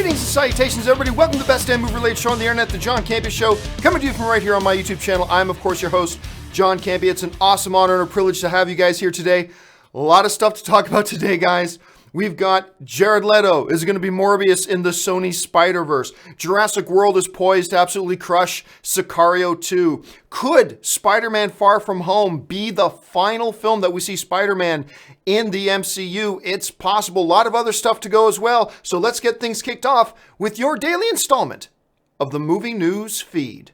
Greetings and salutations, everybody. Welcome to the best damn movie-related show on the internet, the John Campea Show. Coming to you from right here on my YouTube channel. I'm, of course, your host, John Campea. It's an awesome honor and a privilege to have you guys here today. A lot of stuff to talk about today, guys. We've got Jared Leto is going to be Morbius in the Sony Spider-Verse. Jurassic World is poised to absolutely crush Sicario 2. Could Spider-Man Far From Home be the final film that we see Spider-Man in the MCU? It's possible. A lot of other stuff to go as well. So let's get things kicked off with your daily installment of the Movie News Feed.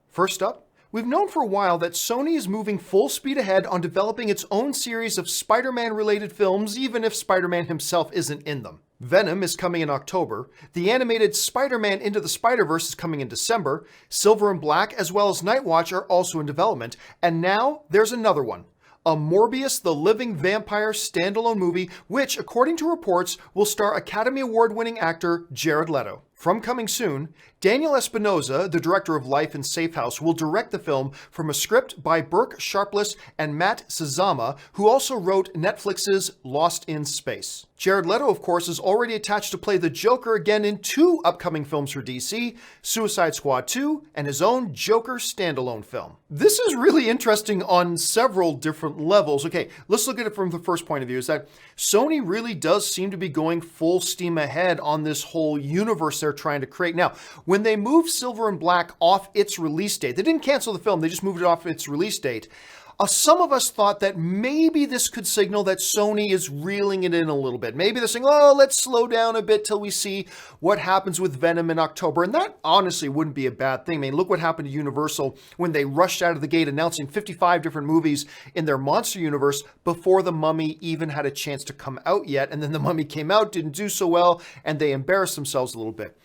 First up, we've known for a while that Sony is moving full speed ahead on developing its own series of Spider-Man related films, even if Spider-Man himself isn't in them. Venom is coming in October, the animated Spider-Man Into the Spider-Verse is coming in December, Silver and Black as well as Nightwatch are also in development, and now there's another one. A Morbius the Living Vampire standalone movie, which, according to reports, will star Academy Award-winning actor Jared Leto. From coming soon, Daniel Espinosa, the director of Life and Safe House, will direct the film from a script by Burke Sharpless and Matt Sazama, who also wrote Netflix's Lost in Space. Jared Leto, of course, is already attached to play the Joker again in two upcoming films for DC, Suicide Squad 2 and his own Joker standalone film. This is really interesting on several different levels. Okay, let's look at it from the first point of view, is that Sony really does seem to be going full steam ahead on this whole universe they're trying to create. Now, when they moved Silver and Black off its release date, they didn't cancel the film, they just moved it off its release date. Some of us thought that maybe this could signal that Sony is reeling it in a little bit. Maybe they're saying, oh, let's slow down a bit till we see what happens with Venom in October. And that honestly wouldn't be a bad thing. I mean, look what happened to Universal when they rushed out of the gate announcing 55 different movies in their monster universe before The Mummy even had a chance to come out yet. And then The Mummy came out, didn't do so well, and they embarrassed themselves a little bit.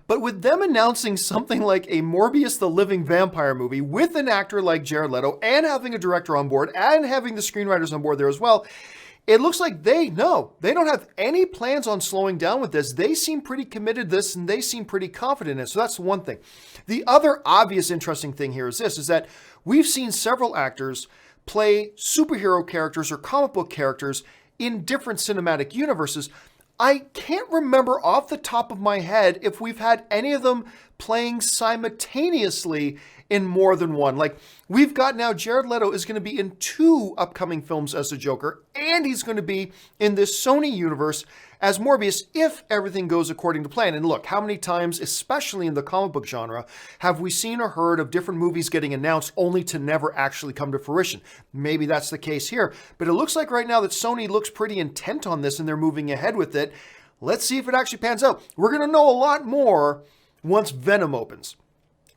But with them announcing something like a Morbius the Living Vampire movie with an actor like Jared Leto and having a director on board and having the screenwriters on board there as well, it looks like they don't have any plans on slowing down with this. They seem pretty committed to this and they seem pretty confident in it. So that's one thing. The other obvious interesting thing here is this, is that we've seen several actors play superhero characters or comic book characters in different cinematic universes. I can't remember off the top of my head if we've had any of them playing simultaneously in more than one. Like, we've got now Jared Leto is going to be in two upcoming films as the Joker, and he's going to be in this Sony universe as Morbius if everything goes according to plan. And look, how many times, especially in the comic book genre, have we seen or heard of different movies getting announced only to never actually come to fruition? Maybe that's the case here, but it looks like right now that Sony looks pretty intent on this and they're moving ahead with it. Let's see if it actually pans out. We're going to know a lot more once Venom opens.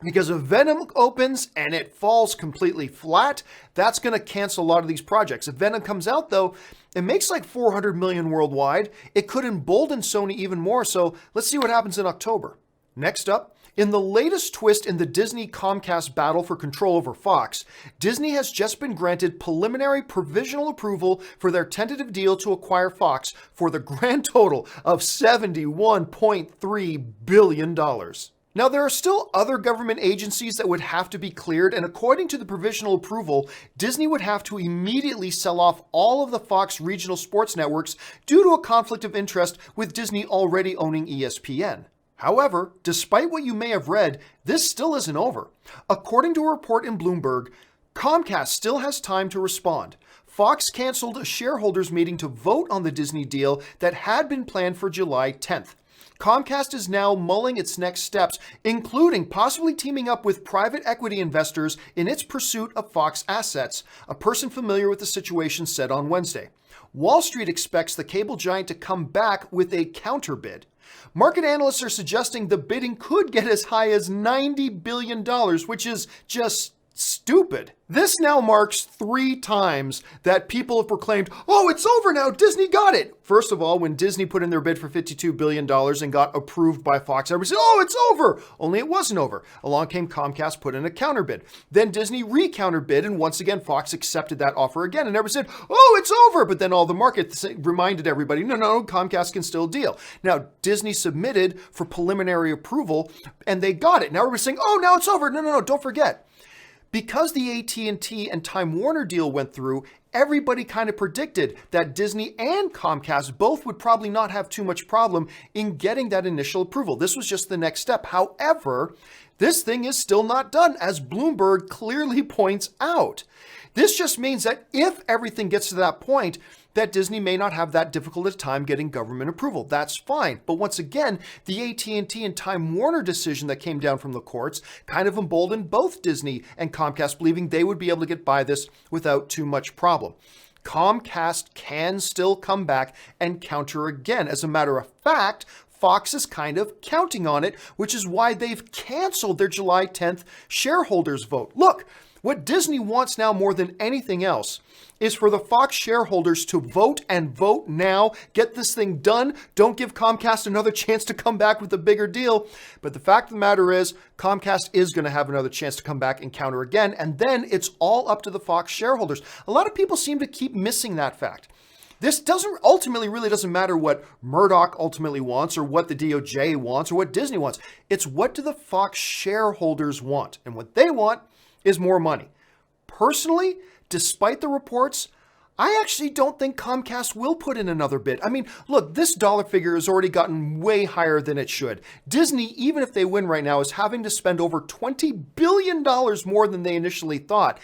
Because if Venom opens and it falls completely flat, that's going to cancel a lot of these projects. If Venom comes out, though, it makes like $400 million worldwide. It could embolden Sony even more, so let's see what happens in October. Next up, in the latest twist in the Disney-Comcast battle for control over Fox, Disney has just been granted preliminary provisional approval for their tentative deal to acquire Fox for the grand total of $71.3 billion. Now, there are still other government agencies that would have to be cleared, and according to the provisional approval, Disney would have to immediately sell off all of the Fox regional sports networks due to a conflict of interest with Disney already owning ESPN. However, despite what you may have read, this still isn't over. According to a report in Bloomberg, Comcast still has time to respond. Fox canceled a shareholders meeting to vote on the Disney deal that had been planned for July 10th. Comcast is now mulling its next steps, including possibly teaming up with private equity investors in its pursuit of Fox assets, a person familiar with the situation said on Wednesday. Wall Street expects the cable giant to come back with a counterbid. Market analysts are suggesting the bidding could get as high as $90 billion, which is just stupid. This now marks 3 times that people have proclaimed, oh, it's over now, Disney got it. First of all, when Disney put in their bid for $52 billion and got approved by Fox, everybody said, oh, it's over. Only it wasn't over. Along came Comcast, put in a counterbid. Then Disney re-counterbid, and once again, Fox accepted that offer again, and everybody said, oh, it's over. But then all the market reminded everybody, no, Comcast can still deal. Now, Disney submitted for preliminary approval, and they got it. Now everybody's saying, oh, now it's over. No, don't forget. Because the AT&T and Time Warner deal went through, everybody kind of predicted that Disney and Comcast both would probably not have too much problem in getting that initial approval. This was just the next step. However, this thing is still not done, as Bloomberg clearly points out. This just means that if everything gets to that point, that Disney may not have that difficult a time getting government approval. That's fine. But once again, the AT&T and Time Warner decision that came down from the courts kind of emboldened both Disney and Comcast, believing they would be able to get by this without too much problem. Comcast can still come back and counter again. As a matter of fact, Fox is kind of counting on it, which is why they've canceled their July 10th shareholders vote. Look, what Disney wants now more than anything else is for the Fox shareholders to vote and vote now. Get this thing done. Don't give Comcast another chance to come back with a bigger deal. But the fact of the matter is, Comcast is going to have another chance to come back and counter again. And then it's all up to the Fox shareholders. A lot of people seem to keep missing that fact. This really doesn't matter what Murdoch ultimately wants or what the DOJ wants or what Disney wants. It's what do the Fox shareholders want? And what they want is more money. Personally, despite the reports, I actually don't think Comcast will put in another bid. I mean, look, this dollar figure has already gotten way higher than it should. Disney, even if they win right now, is having to spend over $20 billion more than they initially thought.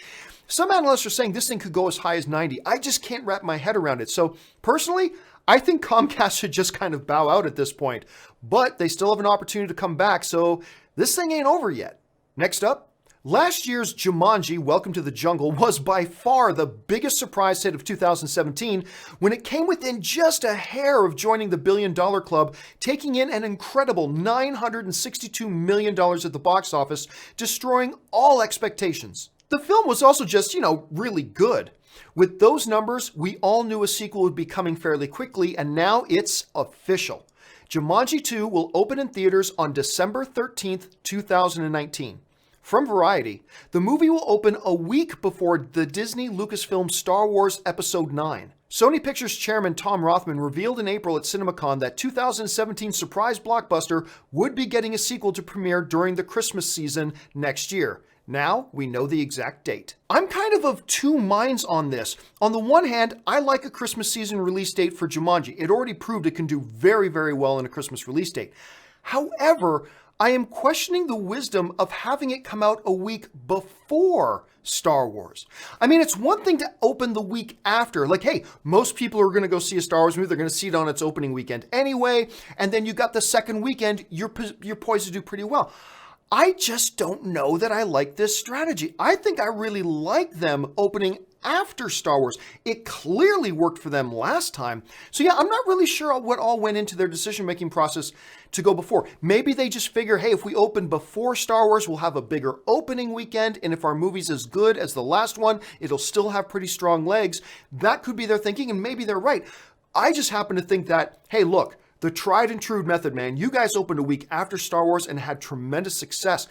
Some analysts are saying this thing could go as high as 90. I just can't wrap my head around it. So personally, I think Comcast should just kind of bow out at this point. But they still have an opportunity to come back, so this thing ain't over yet. Next up, last year's Jumanji, Welcome to the Jungle, was by far the biggest surprise hit of 2017 when it came within just a hair of joining the $1 billion club, taking in an incredible $962 million at the box office, destroying all expectations. The film was also just, really good. With those numbers, we all knew a sequel would be coming fairly quickly, and now it's official. Jumanji 2 will open in theaters on December 13th, 2019. From Variety, the movie will open a week before the Disney Lucasfilm Star Wars Episode 9. Sony Pictures chairman Tom Rothman revealed in April at CinemaCon that 2017 surprise blockbuster would be getting a sequel to premiere during the Christmas season next year. Now, we know the exact date. I'm kind of two minds on this. On the one hand, I like a Christmas season release date for Jumanji. It already proved it can do very, very well in a Christmas release date. However, I am questioning the wisdom of having it come out a week before Star Wars. I mean, it's one thing to open the week after. Like, hey, most people are going to go see a Star Wars movie. They're going to see it on its opening weekend anyway. And then you got the second weekend, you're poised to do pretty well. I just don't know that I like this strategy. I think I really like them opening after Star Wars. It clearly worked for them last time. So yeah, I'm not really sure what all went into their decision-making process to go before. Maybe they just figure, hey, if we open before Star Wars, we'll have a bigger opening weekend. And if our movie's as good as the last one, it'll still have pretty strong legs. That could be their thinking, and maybe they're right. I just happen to think that, hey, look, the tried and true method, man. You guys opened a week after Star Wars and had tremendous success.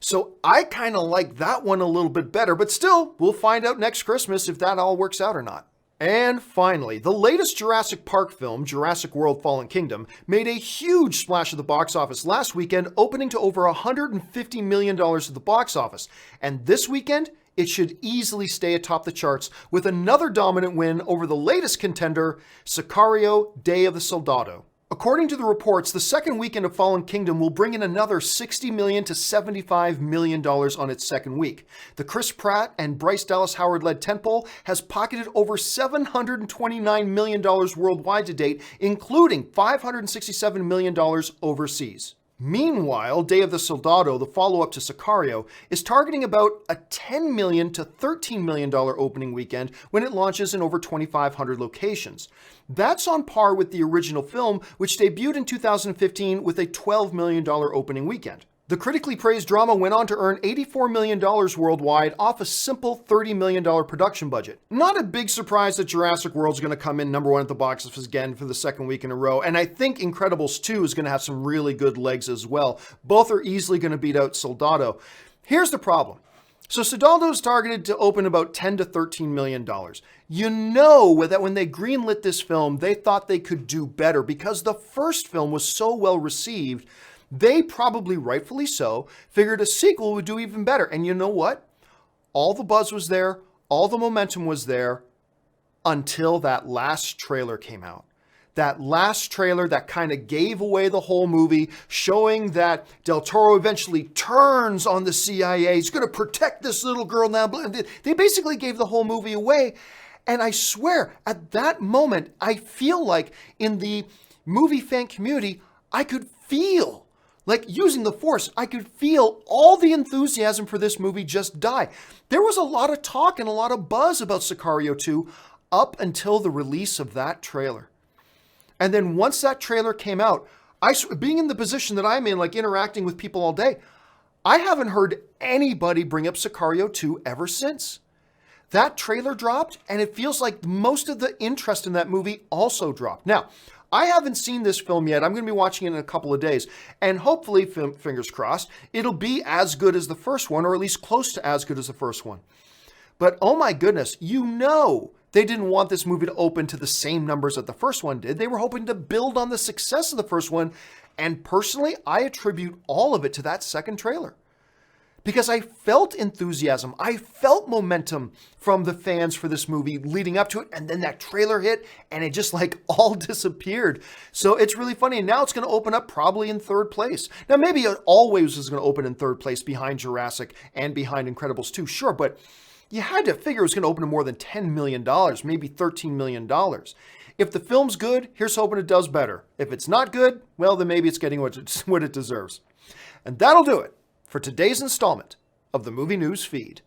So I kind of like that one a little bit better, but still, we'll find out next Christmas if that all works out or not. And finally, the latest Jurassic Park film, Jurassic World Fallen Kingdom, made a huge splash at the box office last weekend, opening to over $150 million at the box office. And this weekend, it should easily stay atop the charts with another dominant win over the latest contender, Sicario: Day of the Soldado. According to the reports, the second weekend of Fallen Kingdom will bring in another $60 million to $75 million on its second week. The Chris Pratt and Bryce Dallas Howard-led tentpole has pocketed over $729 million worldwide to date, including $567 million overseas. Meanwhile, Day of the Soldado, the follow-up to Sicario, is targeting about a $10 million to $13 million opening weekend when it launches in over 2,500 locations. That's on par with the original film, which debuted in 2015 with a $12 million opening weekend. The critically praised drama went on to earn $84 million worldwide off a simple $30 million production budget. Not a big surprise that Jurassic World's going to come in number one at the box office again for the second week in a row, and I think Incredibles 2 is going to have some really good legs as well. Both are easily going to beat out Soldado. Here's the problem. So Soldado is targeted to open about $10 to $13 million. You know that when they greenlit this film, they thought they could do better because the first film was so well received. They probably rightfully so figured a sequel would do even better. And you know what? all the buzz was there, all the momentum was there, until that last trailer came out. That last trailer that kind of gave away the whole movie, showing that Del Toro eventually turns on the CIA. He's going to protect this little girl now. They basically gave the whole movie away. And I swear, at that moment, I feel like in the movie fan community, I could feel, like using the Force, I could feel all the enthusiasm for this movie just die. There was a lot of talk and a lot of buzz about Sicario 2 up until the release of that trailer. And then once that trailer came out, being in the position that I'm in, like interacting with people all day, I haven't heard anybody bring up Sicario 2 ever since. That trailer dropped, and it feels like most of the interest in that movie also dropped. Now, I haven't seen this film yet. I'm going to be watching it in a couple of days. And hopefully, fingers crossed, it'll be as good as the first one, or at least close to as good as the first one. But oh my goodness, they didn't want this movie to open to the same numbers that the first one did. They were hoping to build on the success of the first one. And personally, I attribute all of it to that second trailer. Because I felt enthusiasm. I felt momentum from the fans for this movie leading up to it. And then that trailer hit and it just like all disappeared. So it's really funny. And now it's going to open up probably in third place. Now, maybe it always is going to open in third place behind Jurassic and behind Incredibles 2. Sure, but you had to figure it was going to open to more than $10 million, maybe $13 million. If the film's good, here's hoping it does better. If it's not good, well, then maybe it's getting what it deserves. And that'll do it for today's installment of the Movie News Feed.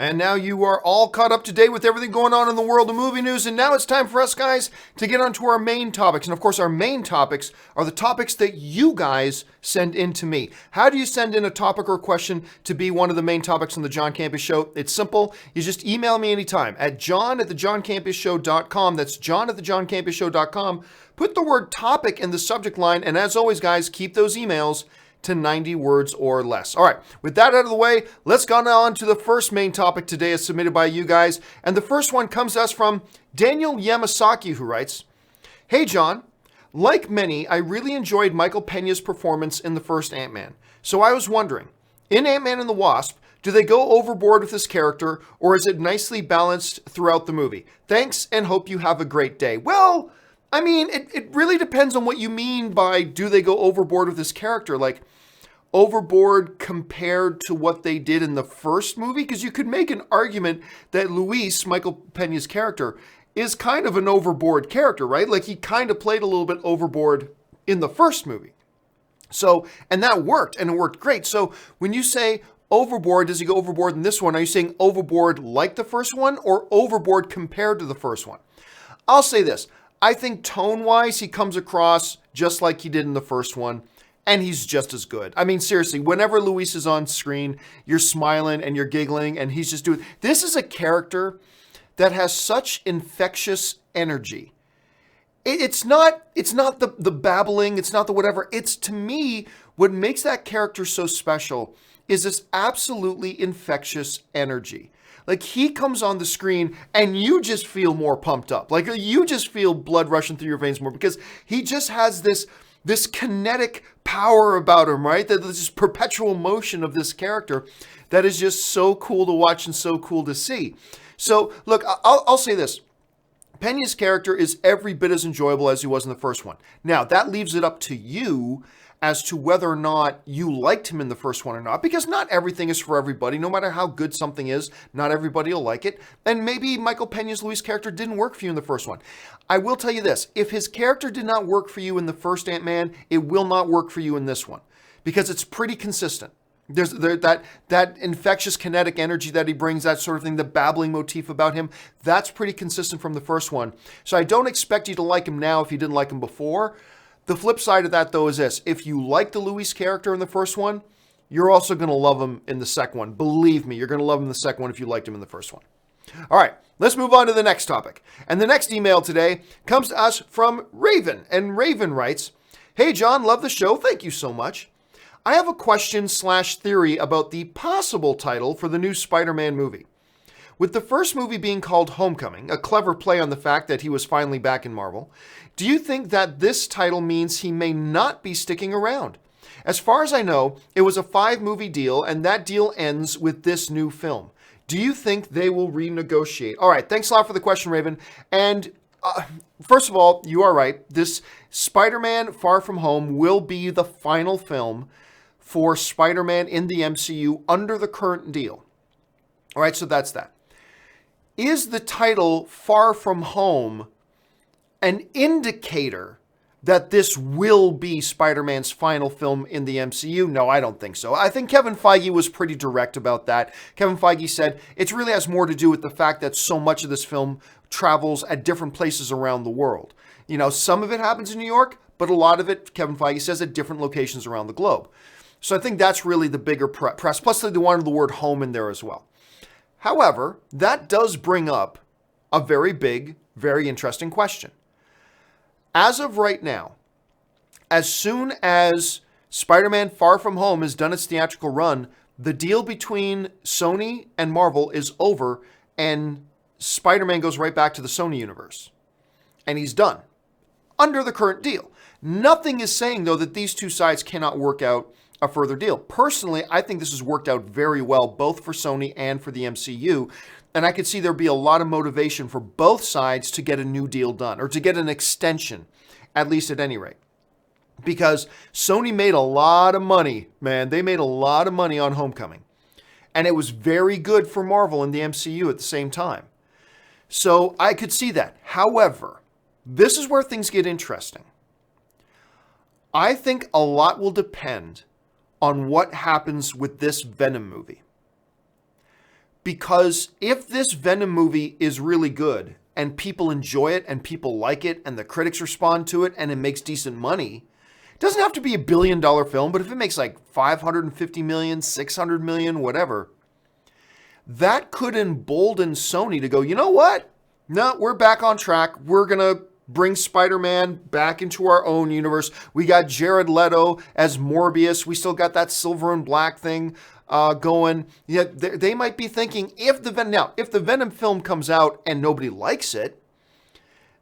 And now you are all caught up to date with everything going on in the world of movie news. And now it's time for us guys to get onto our main topics. And of course, our main topics are the topics that you guys send in to me. How do you send in a topic or question to be one of the main topics on the John Campea Show? It's simple. You just email me anytime at john@thejohncampeashow.com. That's john@thejohncampeashow.com. Put the word topic in the subject line. And as always, guys, keep those emails to 90 words or less. All right, with that out of the way, let's go on to the first main topic today as submitted by you guys. And the first one comes to us from Daniel Yamasaki, who writes, "Hey John, like many, I really enjoyed Michael Pena's performance in the first Ant-Man. So I was wondering, in Ant-Man and the Wasp, do they go overboard with this character, or is it nicely balanced throughout the movie? Thanks, and hope you have a great day." Well, I mean, it really depends on what you mean by do they go overboard with this character. Like, overboard compared to what they did in the first movie? Because you could make an argument that Luis, Michael Pena's character, is kind of an overboard character, right? Like, he kind of played a little bit overboard in the first movie. So, and that worked, and it worked great. So when you say overboard, does he go overboard in this one? Are you saying overboard like the first one, or overboard compared to the first one? I'll say this. I think tone-wise, he comes across just like he did in the first one, and he's just as good. I mean, seriously, whenever Luis is on screen, you're smiling and you're giggling, and he's just doing... This is a character that has such infectious energy. It's not the babbling, it's not the whatever. It's, to me, what makes that character so special is this absolutely infectious energy. Like, he comes on the screen and you just feel more pumped up. Like, you just feel blood rushing through your veins more because he just has this kinetic power about him, right? There's this perpetual motion of this character that is just so cool to watch and so cool to see. So, look, I'll say this. Pena's character is every bit as enjoyable as he was in the first one. Now, that leaves it up to you as to whether or not you liked him in the first one or not, because not everything is for everybody. No matter how good something is, not everybody will like it. And maybe Michael Pena's Luis character didn't work for you in the first one. I will tell you this, if his character did not work for you in the first Ant-Man, it will not work for you in this one, because it's pretty consistent. There's that infectious kinetic energy that he brings, that sort of thing, the babbling motif about him, that's pretty consistent from the first one. So I don't expect you to like him now if you didn't like him before. The flip side of that, though, is this. If you like the Luis character in the first one, you're also going to love him in the second one. Believe me, you're going to love him in the second one if you liked him in the first one. All right, let's move on to the next topic. And the next email today comes to us from Raven. And Raven writes, "Hey, John, love the show. Thank you so much. I have a question/theory about the possible title for the new Spider-Man movie. With the first movie being called Homecoming, a clever play on the fact that he was finally back in Marvel, do you think that this title means he may not be sticking around? As far as I know, it was a 5-movie deal, and that deal ends with this new film. Do you think they will renegotiate? All right, thanks a lot for the question, Raven. And first of all, you are right. This Spider-Man Far From Home will be the final film for Spider-Man in the MCU under the current deal. All right, so that's that. Is the title Far From Home an indicator that this will be Spider-Man's final film in the MCU? No, I don't think so. I think Kevin Feige was pretty direct about that. Kevin Feige said it really has more to do with the fact that so much of this film travels at different places around the world. You know, some of it happens in New York, but a lot of it, Kevin Feige says, at different locations around the globe. So I think that's really the bigger press. Plus, they wanted the word home in there as well. However, that does bring up a very big, very interesting question. As of right now, as soon as Spider-Man Far From Home has done its theatrical run, the deal between Sony and Marvel is over, and Spider-Man goes right back to the Sony universe. And he's done under the current deal. Nothing is saying, though, that these two sides cannot work out a further deal. Personally, I think this has worked out very well, both for Sony and for the MCU. And I could see there'd be a lot of motivation for both sides to get a new deal done, or to get an extension, at least at any rate. Because Sony made a lot of money, man. They made a lot of money on Homecoming. And it was very good for Marvel and the MCU at the same time. So I could see that. However, this is where things get interesting. I think a lot will depend on what happens with this Venom movie. Because if this Venom movie is really good and people enjoy it and people like it and the critics respond to it and it makes decent money, it doesn't have to be $1 billion film, but if it makes like 550 million, 600 million, whatever, that could embolden Sony to go, you know what? No, we're back on track. We're going to bring Spider-Man back into our own universe. We got Jared Leto as Morbius. We still got that silver and black thing going. Yeah, they might be thinking, if the Venom film comes out and nobody likes it,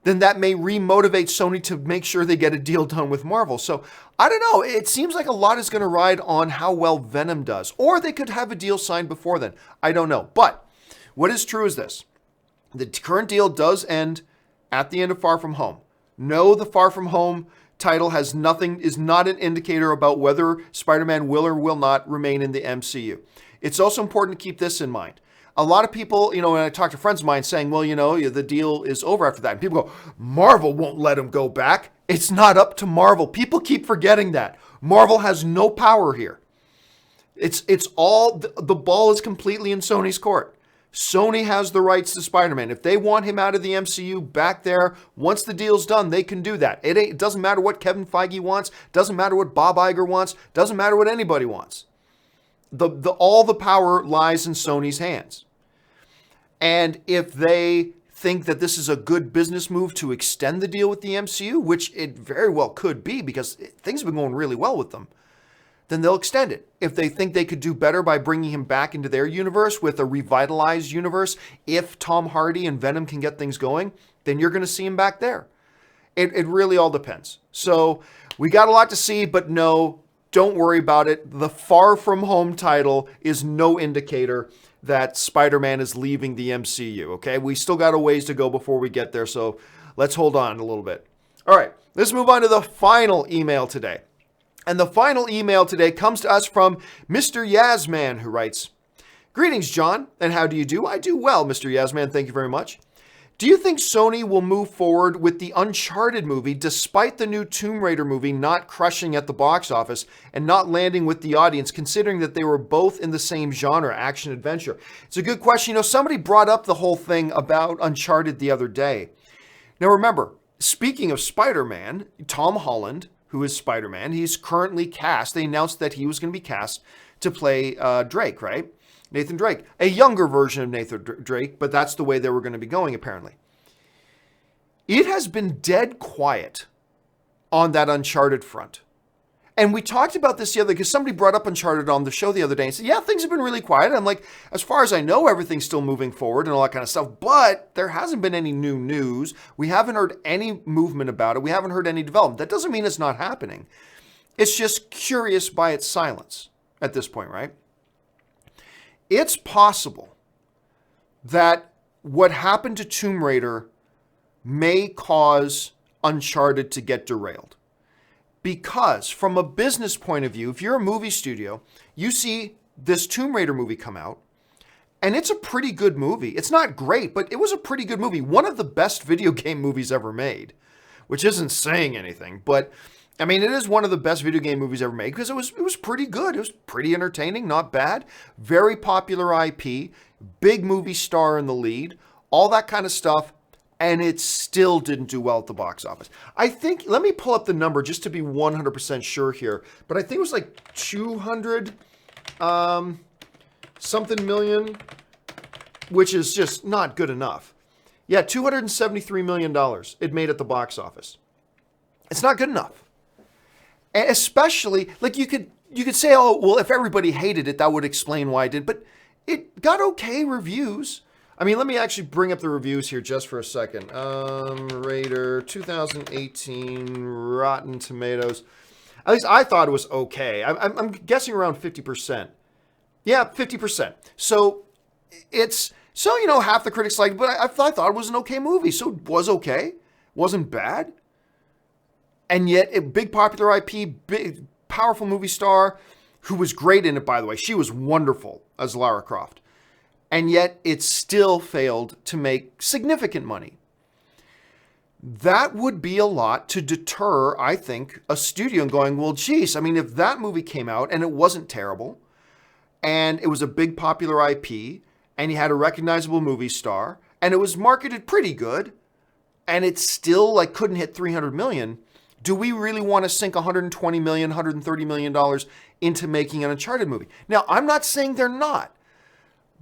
then that may re-motivate Sony to make sure they get a deal done with Marvel. So I don't know. It seems like a lot is going to ride on how well Venom does. Or they could have a deal signed before then. I don't know. But what is true is this. The current deal does end at the end of Far From Home. No, the Far From Home title is not an indicator about whether Spider-Man will or will not remain in the MCU. It's also important to keep this in mind. A lot of people, when I talk to friends of mine saying, well, the deal is over after that. And people go, Marvel won't let him go back. It's not up to Marvel. People keep forgetting that. Marvel has no power here. It's all, the ball is completely in Sony's court. Sony has the rights to Spider-Man. If they want him out of the MCU back there, once the deal's done, they can do that. It doesn't matter what Kevin Feige wants. Doesn't matter what Bob Iger wants. Doesn't matter what anybody wants. All the power lies in Sony's hands. And if they think that this is a good business move to extend the deal with the MCU, which it very well could be because things have been going really well with them, then they'll extend it. If they think they could do better by bringing him back into their universe with a revitalized universe, if Tom Hardy and Venom can get things going, then you're going to see him back there. It really all depends. So we got a lot to see, but no, don't worry about it. The Far From Home title is no indicator that Spider-Man is leaving the MCU, okay? We still got a ways to go before we get there, so let's hold on a little bit. All right, let's move on to the final email today. And the final email today comes to us from Mr. Yasman, who writes, "Greetings, John, and how do you do? I do well, Mr. Yasman, thank you very much. Do you think Sony will move forward with the Uncharted movie despite the new Tomb Raider movie not crushing at the box office and not landing with the audience, considering that they were both in the same genre, action-adventure?" It's a good question. Somebody brought up the whole thing about Uncharted the other day. Now remember, speaking of Spider-Man, Tom Holland, who is Spider-Man, he's currently cast. They announced that he was going to be cast to play Drake, right? Nathan Drake. A younger version of Nathan Drake, but that's the way they were going to be going, apparently. It has been dead quiet on that Uncharted front. And we talked about this the other day, because somebody brought up Uncharted on the show the other day and said, yeah, things have been really quiet. And I'm like, as far as I know, everything's still moving forward and all that kind of stuff. But there hasn't been any new news. We haven't heard any movement about it. We haven't heard any development. That doesn't mean it's not happening. It's just curious by its silence at this point, right? It's possible that what happened to Tomb Raider may cause Uncharted to get derailed. Because from a business point of view, if you're a movie studio, you see this Tomb Raider movie come out, and it's a pretty good movie. It's not great, but it was a pretty good movie. One of the best video game movies ever made, which isn't saying anything, but I mean, it is one of the best video game movies ever made because it was pretty good. It was pretty entertaining, not bad. Very popular IP, big movie star in the lead, all that kind of stuff. And it still didn't do well at the box office. I think, let me pull up the number just to be 100% sure here. But I think it was like 200 something million, which is just not good enough. Yeah, $273 million it made at the box office. It's not good enough. And especially, like you could say, oh, well, if everybody hated it, that would explain why it did. But it got okay reviews. I mean, let me actually bring up the reviews here just for a second. Raider 2018 Rotten Tomatoes. At least I thought it was okay. I'm guessing around 50%. Yeah, 50%. So half the critics liked it, but I thought it was an okay movie. So it was okay. Wasn't bad. And yet, a big popular IP, big, powerful movie star who was great in it, by the way. She was wonderful as Lara Croft. And yet it still failed to make significant money. That would be a lot to deter, I think, a studio and going, well, geez, I mean, if that movie came out and it wasn't terrible, and it was a big popular IP, and you had a recognizable movie star, and it was marketed pretty good, and it still couldn't hit 300 million, do we really want to sink $120 million, $130 million into making an Uncharted movie? Now, I'm not saying they're not.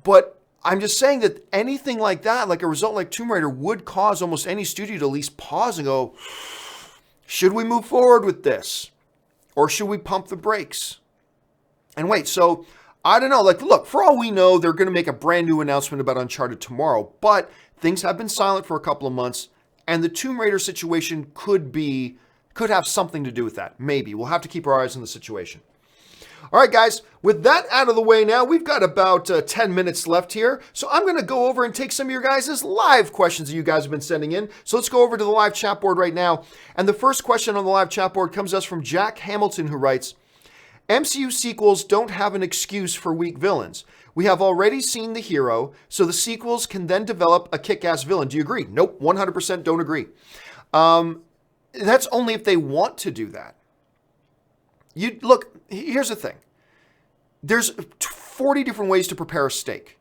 But I'm just saying that anything like that, like a result like Tomb Raider, would cause almost any studio to at least pause and go, should we move forward with this? Or should we pump the brakes? And wait, so I don't know. Look, for all we know, they're going to make a brand new announcement about Uncharted tomorrow. But things have been silent for a couple of months. And the Tomb Raider situation could have something to do with that. Maybe. We'll have to keep our eyes on the situation. All right, guys, with that out of the way now, we've got about 10 minutes left here. So I'm going to go over and take some of your guys' live questions that you guys have been sending in. So let's go over to the live chat board right now. And the first question on the live chat board comes to us from Jack Hamilton, who writes, MCU sequels don't have an excuse for weak villains. We have already seen the hero, so the sequels can then develop a kick-ass villain. Do you agree? Nope, 100% don't agree. That's only if they want to do that. Look, here's the thing. There's 40 different ways to prepare a steak.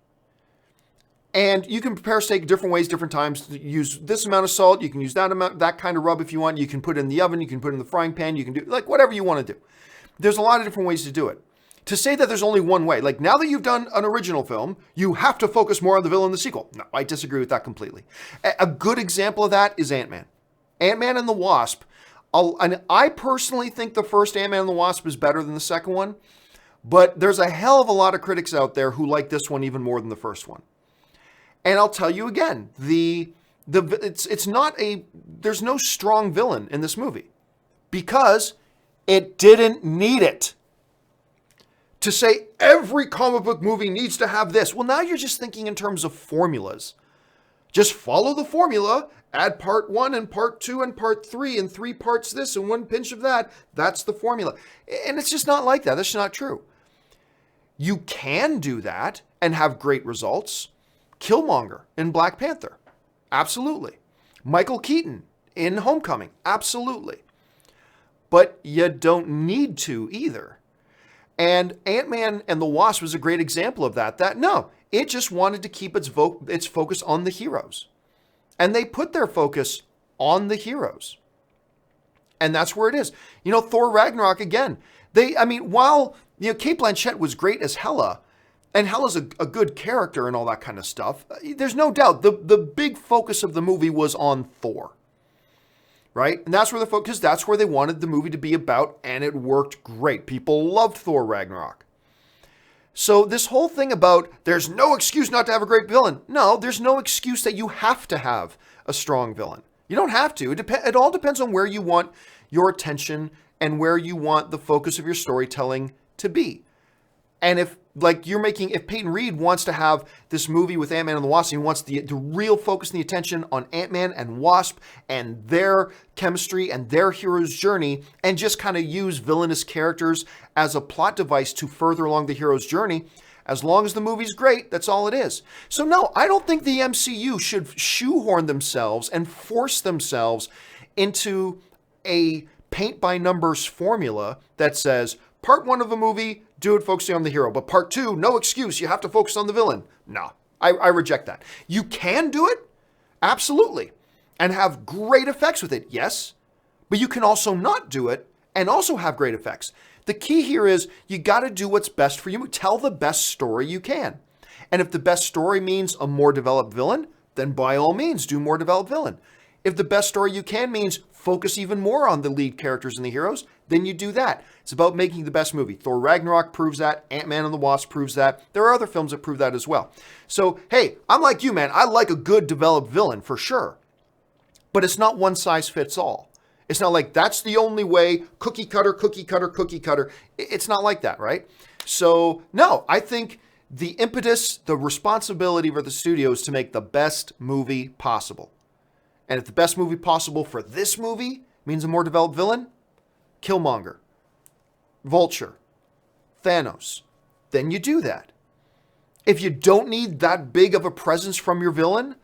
And you can prepare a steak different ways, different times. Use this amount of salt. You can use that amount, that kind of rub if you want. You can put it in the oven. You can put it in the frying pan. You can do whatever you want to do. There's a lot of different ways to do it. To say that there's only one way, now that you've done an original film, you have to focus more on the villain in the sequel. No, I disagree with that completely. A good example of that is Ant-Man. Ant-Man and the Wasp. And I personally think the first Ant-Man and the Wasp is better than the second one, but there's a hell of a lot of critics out there who like this one even more than the first one. And I'll tell you again, there's no strong villain in this movie because it didn't need it. To say every comic book movie needs to have this, well, now you're just thinking in terms of formulas. Just follow the formula. Add part 1 and part 2 and part 3 and 3 parts this and 1 pinch of that. That's the formula. And it's just not like that. That's just not true. You can do that and have great results. Killmonger in Black Panther. Absolutely. Michael Keaton in Homecoming. Absolutely. But you don't need to either. And Ant-Man and the Wasp was a great example of that. No, it just wanted to keep its focus on the heroes. And they put their focus on the heroes. And that's where it is. Thor Ragnarok, again. While Cate Blanchett was great as Hela, and Hela's a good character and all that kind of stuff, there's no doubt the big focus of the movie was on Thor. Right? And that's where the focus, that's where they wanted the movie to be about, and it worked great. People loved Thor Ragnarok. So this whole thing about there's no excuse not to have a great villain. No, there's no excuse that you have to have a strong villain. You don't have to. It all depends on where you want your attention and where you want the focus of your storytelling to be. And if Like you're making, if Peyton Reed wants to have this movie with Ant-Man and the Wasp, and he wants the real focus and the attention on Ant-Man and Wasp and their chemistry and their hero's journey, and just kind of use villainous characters as a plot device to further along the hero's journey, as long as the movie's great, that's all it is. So no, I don't think the MCU should shoehorn themselves and force themselves into a paint-by-numbers formula that says, part one of a movie, do it focusing on the hero. But part two, no excuse, you have to focus on the villain. No, I reject that. You can do it, absolutely, and have great effects with it, yes. But you can also not do it and also have great effects. The key here is you got to do what's best for you. Tell the best story you can. And if the best story means a more developed villain, then by all means, do more developed villain. If the best story you can means focus even more on the lead characters and the heroes, then you do that. It's about making the best movie. Thor Ragnarok proves that. Ant-Man and the Wasp proves that. There are other films that prove that as well. So, hey, I'm like you, man. I like a good developed villain for sure. But it's not one size fits all. It's not like that's the only way, cookie cutter, cookie cutter, cookie cutter. It's not like that, right? So, no, I think the impetus, the responsibility for the studio is to make the best movie possible. And if the best movie possible for this movie means a more developed villain, Killmonger, Vulture, Thanos, then you do that. If you don't need that big of a presence from your villain,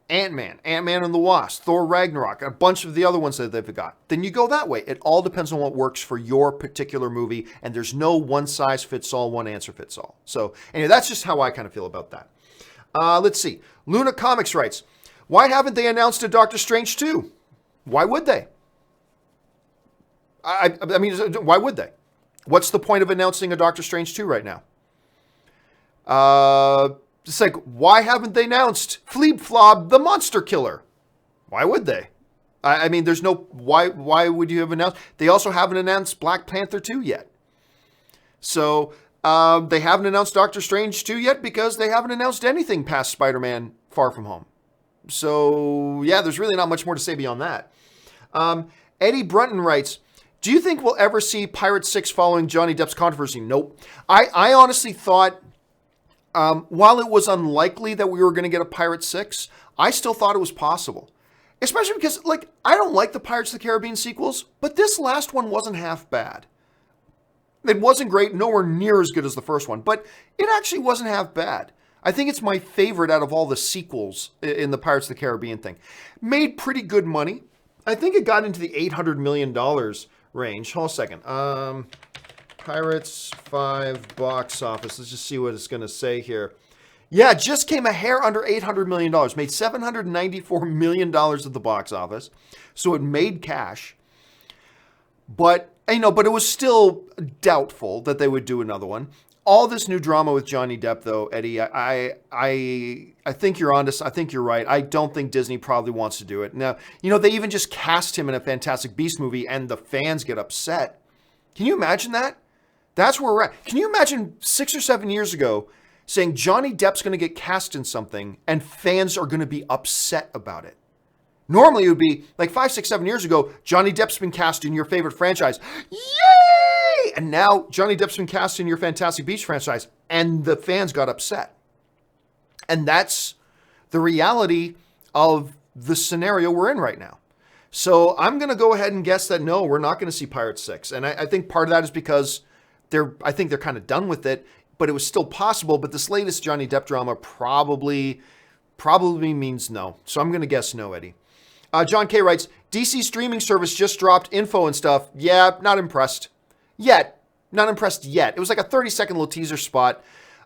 Ant-Man and the Wasp, Thor Ragnarok, a bunch of the other ones that they've got, then you go that way. It all depends on what works for your particular movie, and there's no one size fits all, one answer fits all. So anyway, that's just how I kind of feel about that. Let's see. Luna Comics writes, why haven't they announced a Doctor Strange 2? Why would they? I mean, why would they? What's the point of announcing a Doctor Strange 2 right now? It's like, why haven't they announced Fleeb Flob the Monster Killer? Why would they? I mean, there's no, why would you have announced? They also haven't announced Black Panther 2 yet. So, they haven't announced Doctor Strange 2 yet because they haven't announced anything past Spider-Man Far From Home. So, yeah, there's really not much more to say beyond that. Eddie Brunton writes, do you think we'll ever see Pirates 6 following Johnny Depp's controversy? Nope. I honestly thought, while it was unlikely that we were going to get a Pirates 6, I still thought it was possible. Especially because, like, I don't like the Pirates of the Caribbean sequels, but this last one wasn't half bad. It wasn't great, nowhere near as good as the first one, but it actually wasn't half bad. I think it's my favorite out of all the sequels in the Pirates of the Caribbean thing. Made pretty good money. I think it got into the $800 million range. Hold on a second. Pirates 5 box office. Let's just see what it's going to say here. Yeah, it just came a hair under $800 million. Made $794 million at the box office. So it made cash. But, but it was still doubtful that they would do another one. All this new drama with Johnny Depp, though, Eddie, I think you're honest. I think you're right. I don't think Disney probably wants to do it. Now, they even just cast him in a Fantastic Beasts movie and the fans get upset. Can you imagine that? That's where we're at. Can you imagine 6 or 7 years ago saying Johnny Depp's going to get cast in something and fans are going to be upset about it? Normally it would be like 5, 6, 7 years ago, Johnny Depp's been cast in your favorite franchise. Yay! And now Johnny Depp's been cast in your Fantastic Beasts franchise and the fans got upset. And that's the reality of the scenario we're in right now. So I'm going to go ahead and guess that no, we're not going to see Pirates 6. And I think part of that is because I think they're kind of done with it, but it was still possible. But this latest Johnny Depp drama probably means no. So I'm going to guess no, Eddie. John K. writes, DC streaming service just dropped info and stuff. Yeah, not impressed. Yet. Not impressed yet. It was like a 30-second little teaser spot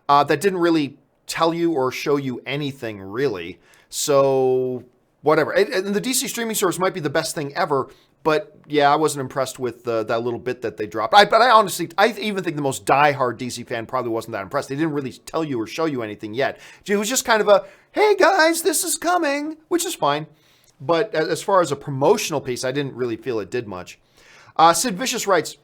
that didn't really tell you or show you anything, really. So, whatever. And the DC streaming service might be the best thing ever, but yeah, I wasn't impressed with that little bit that they dropped. But I honestly, I even think the most diehard DC fan probably wasn't that impressed. They didn't really tell you or show you anything yet. It was just kind of a, hey guys, this is coming, which is fine. But as far as a promotional piece, I didn't really feel it did much. Sid Vicious writes,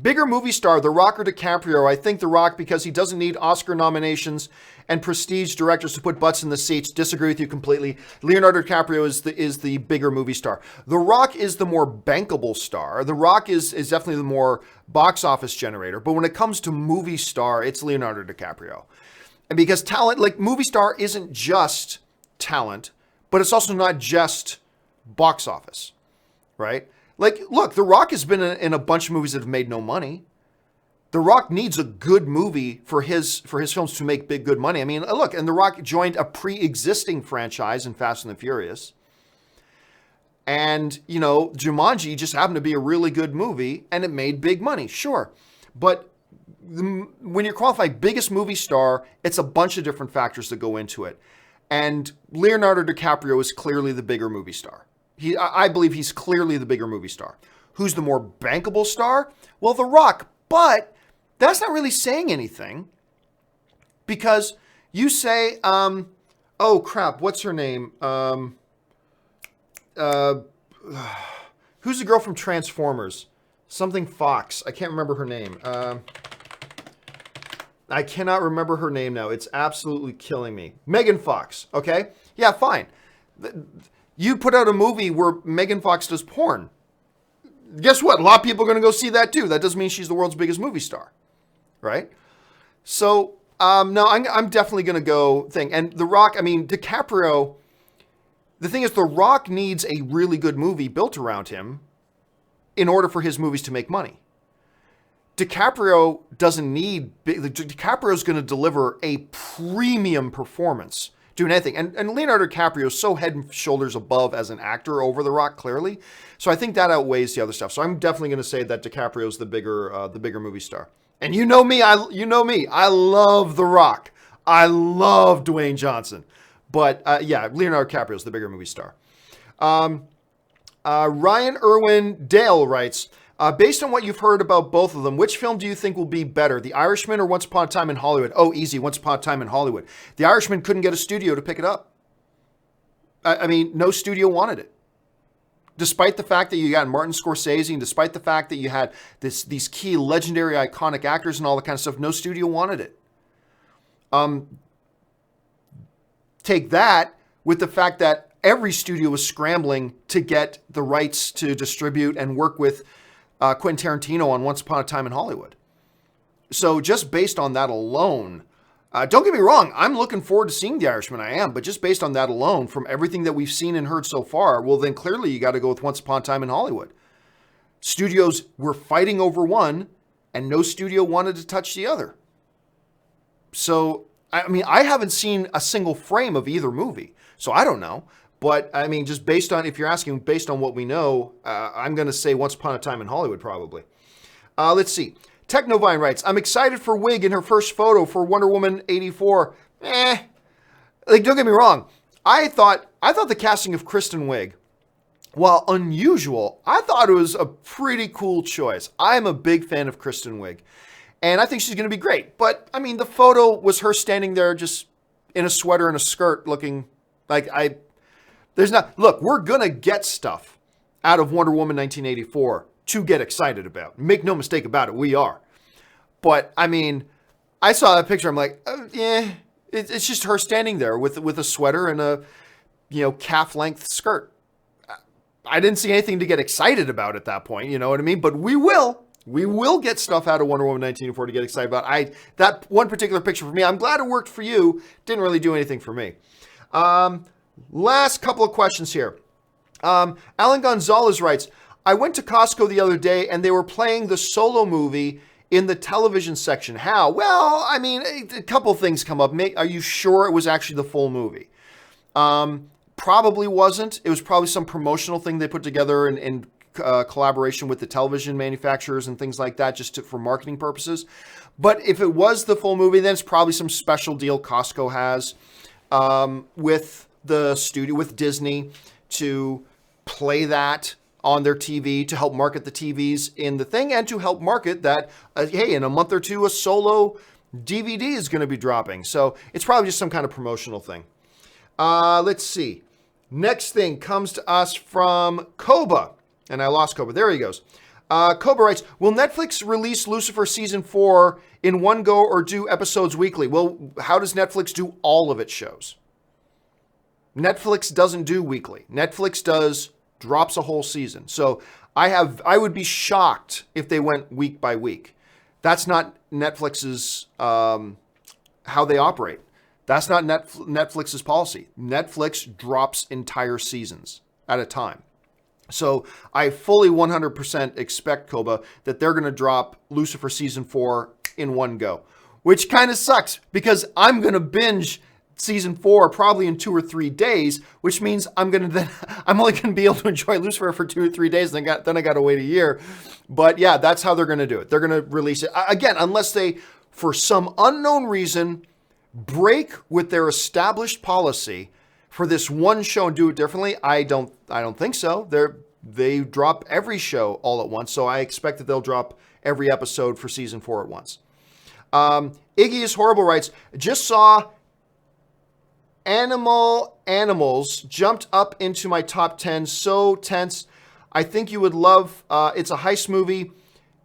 Bigger movie star, The Rock or DiCaprio? I think The Rock, because he doesn't need Oscar nominations and prestige directors to put butts in the seats. Disagree with you completely. Leonardo DiCaprio is the bigger movie star. The Rock is the more bankable star. The Rock is definitely the more box office generator. But when it comes to movie star, it's Leonardo DiCaprio. And because talent, like movie star isn't just talent, but it's also not just box office, right? Like, look, The Rock has been in a bunch of movies that have made no money. The Rock needs a good movie for his films to make good money. I mean, look, and The Rock joined a pre-existing franchise in Fast and the Furious. And, you know, Jumanji just happened to be a really good movie, and it made big money, sure. But when you're qualifying biggest movie star, it's a bunch of different factors that go into it. And Leonardo DiCaprio is clearly the bigger movie star. I believe he's clearly the bigger movie star. Who's the more bankable star? Well, The Rock. But that's not really saying anything, because you say, oh crap, what's her name? Who's the girl from Transformers? Something Fox. I can't remember her name. I cannot remember her name now. It's absolutely killing me. Megan Fox. Okay? Yeah, fine. You put out a movie where Megan Fox does porn. Guess what? A lot of people are going to go see that too. That doesn't mean she's the world's biggest movie star. Right? So, no, I'm definitely going to go thing. And The Rock, I mean, DiCaprio, the thing is, The Rock needs a really good movie built around him in order for his movies to make money. DiCaprio doesn't need... DiCaprio's going to deliver a premium performance doing anything. And Leonardo DiCaprio is so head and shoulders above as an actor over The Rock, clearly. So I think that outweighs the other stuff. So I'm definitely going to say that DiCaprio's the bigger movie star. And you know me. I love The Rock. I love Dwayne Johnson. But yeah, Leonardo DiCaprio's the bigger movie star. Ryan Irwin Dale writes... based on what you've heard about both of them, which film do you think will be better, The Irishman or Once Upon a Time in Hollywood? Oh, easy, Once Upon a Time in Hollywood. The Irishman couldn't get a studio to pick it up. I mean, no studio wanted it. Despite the fact that you got Martin Scorsese, and despite the fact that you had these key legendary iconic actors and all that kind of stuff, no studio wanted it. Take that with the fact that every studio was scrambling to get the rights to distribute and work with Quentin Tarantino on Once Upon a Time in Hollywood. So just based on that alone, don't get me wrong, I'm looking forward to seeing The Irishman, I am, but just based on that alone, from everything that we've seen and heard so far, well then clearly you got to go with Once Upon a Time in Hollywood. Studios were fighting over one, and no studio wanted to touch the other. So, I mean, I haven't seen a single frame of either movie, so I don't know. But, I mean, just based on, if you're asking based on what we know, I'm going to say Once Upon a Time in Hollywood, probably. Let's see. Technovine writes, I'm excited for Wig in her first photo for Wonder Woman 84. Like, don't get me wrong. I thought the casting of Kristen Wiig, while unusual, I thought it was a pretty cool choice. I'm a big fan of Kristen Wiig. And I think she's going to be great. But, I mean, the photo was her standing there just in a sweater and a skirt looking like look, we're going to get stuff out of Wonder Woman 1984 to get excited about. Make no mistake about it, we are. But, I mean, I saw that picture, I'm like, yeah, it's just her standing there with a sweater and a, calf-length skirt. I didn't see anything to get excited about at that point, you know what I mean? But we will. We will get stuff out of Wonder Woman 1984 to get excited about. That one particular picture for me, I'm glad it worked for you. Didn't really do anything for me. Last couple of questions here. Alan Gonzalez writes, I went to Costco the other day and they were playing the Solo movie in the television section. How? Well, I mean, a couple of things come up. Are you sure it was actually the full movie? Probably wasn't. It was probably some promotional thing they put together in collaboration with the television manufacturers and things like that, just for marketing purposes. But if it was the full movie, then it's probably some special deal Costco has with the studio, with Disney, to play that on their TV to help market the TVs in the thing, and to help market that, hey, in a month or two, a Solo DVD is going to be dropping. So it's probably just some kind of promotional thing. Let's see. Next thing comes to us from Koba. And I lost Koba. There he goes. Koba writes, will Netflix release Lucifer Season 4 in one go or do episodes weekly? Well, how does Netflix do all of its shows? Netflix doesn't do weekly. Netflix drops a whole season. So I would be shocked if they went week by week. That's not Netflix's, how they operate. That's not Netflix's policy. Netflix drops entire seasons at a time. So I fully 100% expect, Koba, that they're going to drop Lucifer Season 4 in one go, which kind of sucks because I'm going to binge Season 4 probably in 2 or 3 days, which means I'm only going to be able to enjoy Lucifer for 2 or 3 days. Then I got to wait a year. But yeah, that's how they're going to do it. They're going to release it again, unless they, for some unknown reason, break with their established policy for this one show and do it differently. I don't think so. They drop every show all at once, so I expect that they'll drop every episode for Season 4 at once. Iggy is Horrible writes, just saw Animals jumped up into my top 10. So tense. I think you would love. It's a heist movie.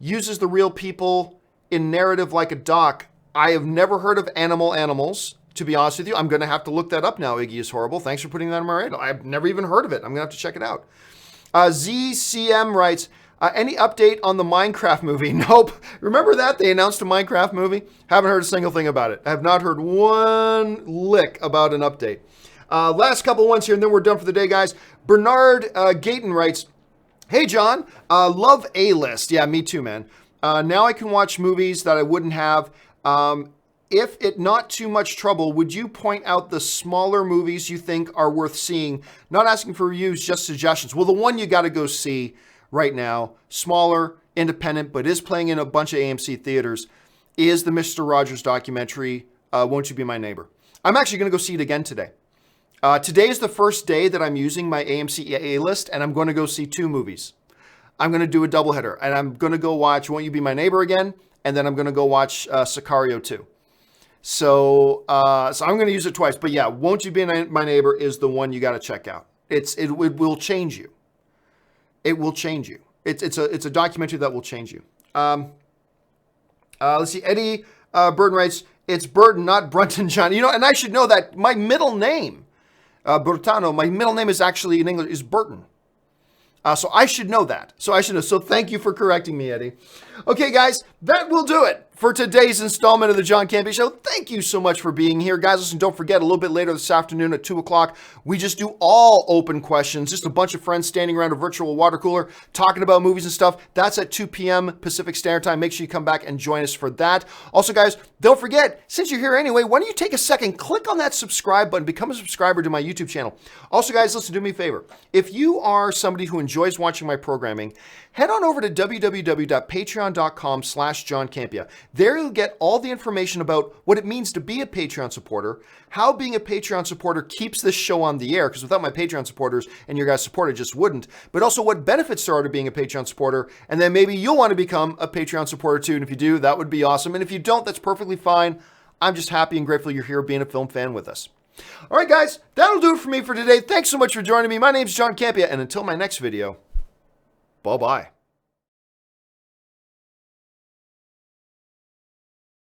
Uses the real people in narrative like a doc. I have never heard of Animals. To be honest with you, I'm going to have to look that up now. Iggy is Horrible. Thanks for putting that on my radar. I've never even heard of it. I'm going to have to check it out. ZCM writes, any update on the Minecraft movie? Nope. Remember that? They announced a Minecraft movie? Haven't heard a single thing about it. I have not heard one lick about an update. Last couple ones here, and then we're done for the day, guys. Bernard Gayton writes, hey, John, love A-List. Yeah, me too, man. Now I can watch movies that I wouldn't have. If it not too much trouble, would you point out the smaller movies you think are worth seeing? Not asking for reviews, just suggestions. Well, the one you got to go see right now, smaller, independent, but is playing in a bunch of AMC theaters, is the Mr. Rogers documentary, Won't You Be My Neighbor? I'm actually going to go see it again today. Today is the first day that I'm using my AMC A-List, and I'm going to go see 2 movies. I'm going to do a doubleheader, and I'm going to go watch Won't You Be My Neighbor again, and then I'm going to go watch Sicario 2. So I'm going to use it twice. But yeah, Won't You Be My Neighbor is the one you got to check out. It will change you. It will change you. It's a documentary that will change you. Let's see. Eddie Burton writes, it's Burton, not Brunton John. You know, and I should know that my middle name, Burtano, my middle name is actually in English is Burton. So I should know that. So thank you for correcting me, Eddie. Okay, guys, that will do it for today's installment of the John Campea Show. Thank you so much for being here. Guys, listen, don't forget, a little bit later this afternoon at 2 o'clock, we just do all open questions. Just a bunch of friends standing around a virtual water cooler talking about movies and stuff. That's at 2 p.m. Pacific Standard Time. Make sure you come back and join us for that. Also, guys, don't forget, since you're here anyway, why don't you take a second, click on that subscribe button, become a subscriber to my YouTube channel. Also, guys, listen, do me a favor. If you are somebody who enjoys watching my programming, head on over to www.patreon.com/John Campea. There you'll get all the information about what it means to be a Patreon supporter, how being a Patreon supporter keeps this show on the air, because without my Patreon supporters and your guys' support, it just wouldn't, but also what benefits there are to being a Patreon supporter, and then maybe you'll want to become a Patreon supporter too, and if you do, that would be awesome, and if you don't, that's perfectly fine. I'm just happy and grateful you're here being a film fan with us. All right, guys, that'll do it for me for today. Thanks so much for joining me. My name's John Campea, and until my next video, bye-bye.